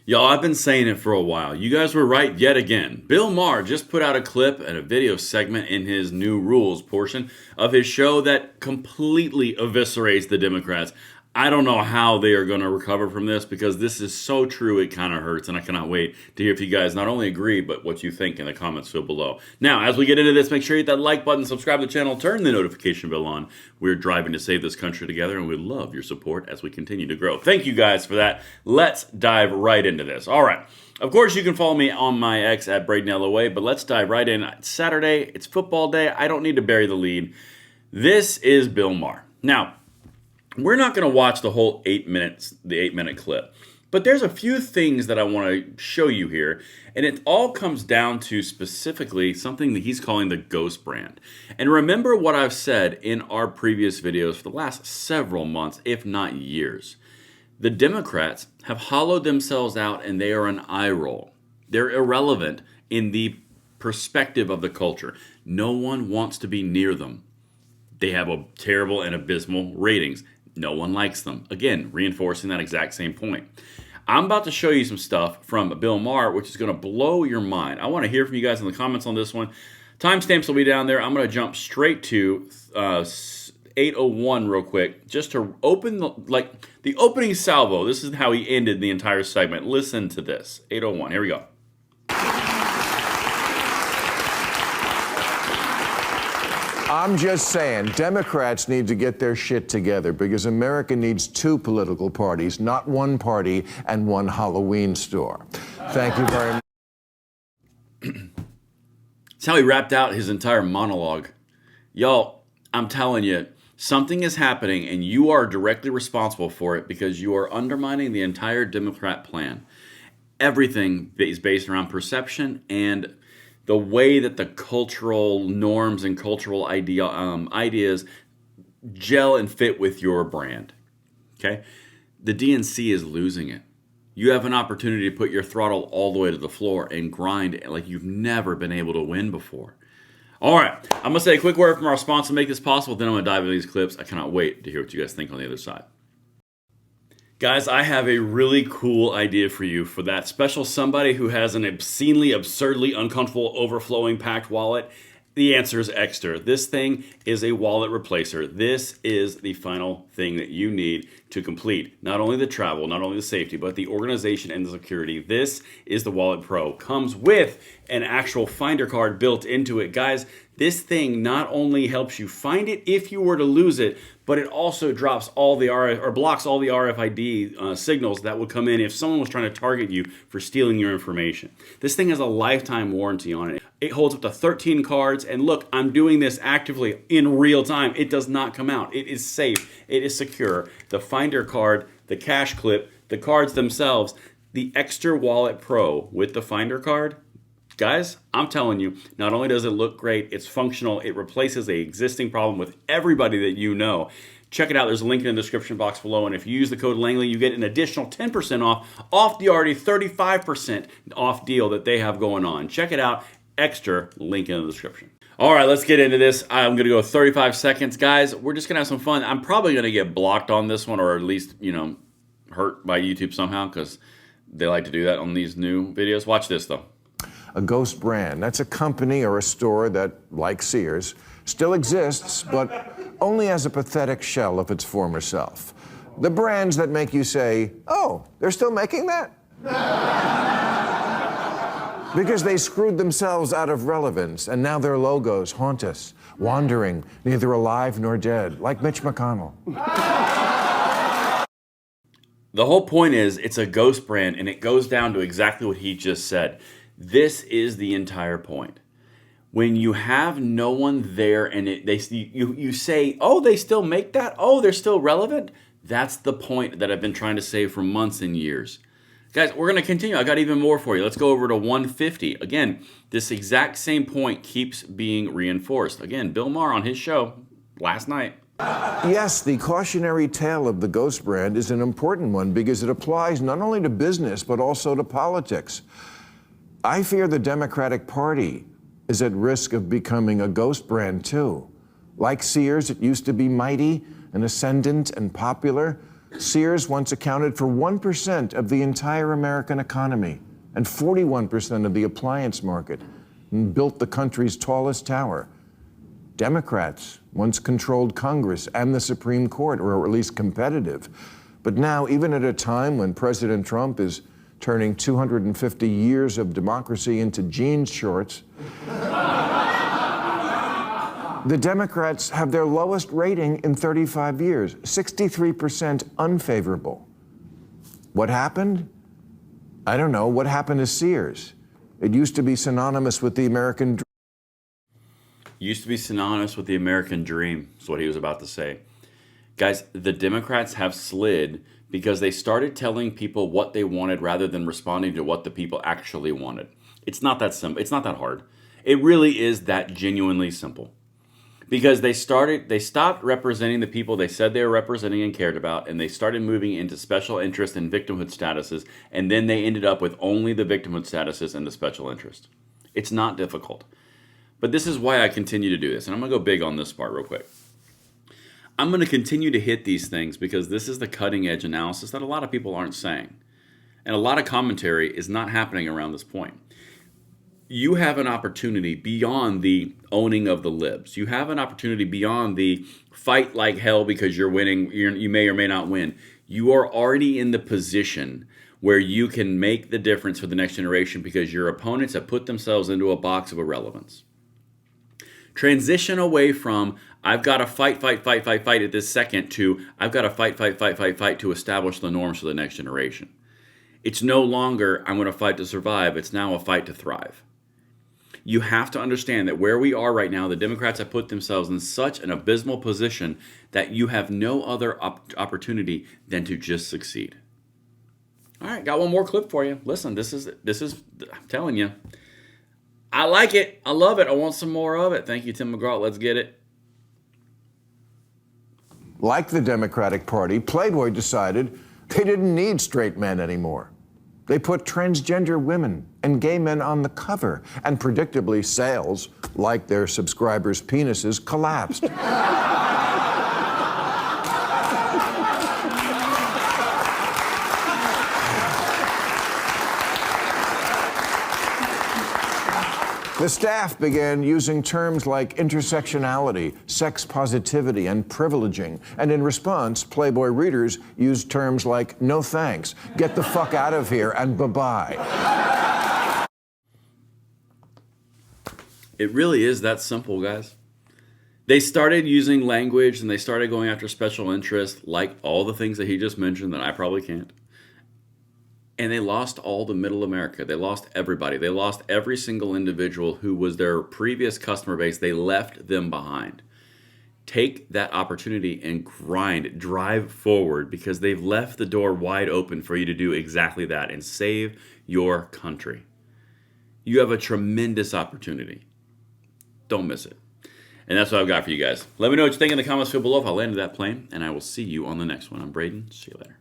Y'all, I've been saying it for a while. You guys were right yet again. Bill Maher just put out a clip and a video segment in his new rules portion of his show that completely eviscerates the Democrats. I don't know how they are going to recover from this because this is so true it kind of hurts, and I cannot wait to hear if you guys not only agree, but what you think in the comments field below. Now, as we get into this, make sure you hit that like button, subscribe to the channel, turn the notification bell on. We're driving to save this country together, and we love your support as we continue to grow. Thank you guys for that. Let's dive right into this. All right. Of course, you can follow me on my X at Braden LOA, but let's dive right in. It's Saturday. It's football day. I don't need to bury the lead. This is Bill Maher. Now, we're not going to watch the whole 8 minutes, the 8-minute clip. But there's a few things that I want to show you here. And it all comes down to specifically something that he's calling the ghost brand. And remember what I've said in our previous videos for the last several months, if not years. The Democrats have hollowed themselves out and they are an eye roll. They're irrelevant in the perspective of the culture. No one wants to be near them. They have a terrible and abysmal ratings. No one likes them. Again, reinforcing that exact same point. I'm about to show you some stuff from Bill Maher, which is going to blow your mind. I want to hear from you guys in the comments on this one. Timestamps will be down there. I'm going to jump straight to 8:01 real quick, just to open the opening salvo. This is how he ended the entire segment. Listen to this. 8:01. Here we go. I'm just saying, Democrats need to get their shit together because America needs two political parties, not one party and one Halloween store. Thank you very much. That's how he wrapped out his entire monologue. Y'all, I'm telling you, something is happening and you are directly responsible for it because you are undermining the entire Democrat plan. Everything is based around perception and the way that the cultural norms and cultural ideas gel and fit with your brand. Okay? The DNC is losing it. You have an opportunity to put your throttle all the way to the floor and grind like you've never been able to win before. All right. I'm going to say a quick word from our sponsor to make this possible. Then I'm going to dive into these clips. I cannot wait to hear what you guys think on the other side. Guys, I have a really cool idea for you for that special somebody who has an obscenely, absurdly uncomfortable, overflowing packed wallet. The answer is Extra. This thing is a wallet replacer. This is the final thing that you need to complete not only the travel, not only the safety, but the organization and the security. This is the Wallet Pro. Comes with an actual finder card built into it. Guys, this thing not only helps you find it if you were to lose it, but it also drops all the blocks all the RFID signals that would come in if someone was trying to target you for stealing your information. This thing has a lifetime warranty on it. It holds up to 13 cards, and look, I'm doing this actively in real time. It does not come out. It is safe. It is secure. The finder card, the cash clip, the cards themselves, the Extra Wallet Pro with the finder card. Guys, I'm telling you, not only does it look great, it's functional. It replaces an existing problem with everybody that you know. Check it out. There's a link in the description box below. And if you use the code Langley, you get an additional 10% off the already 35% off deal that they have going on. Check it out. Extra, link in the description. All right, let's get into this. I'm going to go 35 seconds. Guys, we're just going to have some fun. I'm probably going to get blocked on this one or at least, hurt by YouTube somehow because they like to do that on these new videos. Watch this, though. A ghost brand. That's a company or a store that, like Sears, still exists, but only as a pathetic shell of its former self. The brands that make you say, oh, they're still making that? Because they screwed themselves out of relevance, and now their logos haunt us, wandering, neither alive nor dead, like Mitch McConnell. The whole point is it's a ghost brand, and it goes down to exactly what he just said. This is the entire point. When you have no one there and you say, oh, they still make that? Oh, they're still relevant? That's the point that I've been trying to say for months and years. Guys, we're going to continue. I got even more for you. Let's go over to 150. Again, this exact same point keeps being reinforced. Again, Bill Maher on his show last night. Yes, the cautionary tale of the ghost brand is an important one because it applies not only to business, but also to politics. I fear the Democratic Party is at risk of becoming a ghost brand too. Like Sears, it used to be mighty and ascendant and popular, Sears once accounted for 1% of the entire American economy and 41% of the appliance market, and built the country's tallest tower. Democrats once controlled Congress and the Supreme Court, or were at least competitive. But now, even at a time when President Trump is turning 250 years of democracy into jean shorts, the Democrats have their lowest rating in 35 years, 63% unfavorable. What happened? I don't know. What happened to Sears? It used to be synonymous with the American dream. Used to be synonymous with the American dream, is what he was about to say. Guys, the Democrats have slid because they started telling people what they wanted rather than responding to what the people actually wanted. It's not that simple. It's not that hard. It really is that genuinely simple. Because they stopped representing the people they said they were representing and cared about, and they started moving into special interest and victimhood statuses, and then they ended up with only the victimhood statuses and the special interest. It's not difficult. But this is why I continue to do this, and I'm going to go big on this part real quick. I'm going to continue to hit these things because this is the cutting edge analysis that a lot of people aren't saying. And a lot of commentary is not happening around this point. You have an opportunity beyond the owning of the libs. You have an opportunity beyond the fight like hell because you're winning. You may or may not win. You are already in the position where you can make the difference for the next generation because your opponents have put themselves into a box of irrelevance. Transition away from I've got to fight at this second to I've got to fight to establish the norms for the next generation. It's no longer I'm going to fight to survive. It's now a fight to thrive. You have to understand that where we are right now, the Democrats have put themselves in such an abysmal position that you have no other opportunity than to just succeed. All right, got one more clip for you. Listen, this is I'm telling you, I like it. I love it. I want some more of it. Thank you, Tim McGraw. Let's get it. Like the Democratic Party, Playboy decided they didn't need straight men anymore. They put transgender women and gay men on the cover, and predictably, sales, like their subscribers' penises, collapsed. The staff began using terms like intersectionality, sex positivity, and privileging. And in response, Playboy readers used terms like no thanks, get the fuck out of here, and bye-bye. It really is that simple, guys. They started using language and they started going after special interests, like all the things that he just mentioned that I probably can't. And they lost all the middle America. They lost everybody. They lost every single individual who was their previous customer base. They left them behind. Take that opportunity and drive forward, because they've left the door wide open for you to do exactly that and save your country. You have a tremendous opportunity. Don't miss it. And that's what I've got for you guys. Let me know what you think in the comments field below if I landed that plane, and I will see you on the next one. I'm Braden. See you later.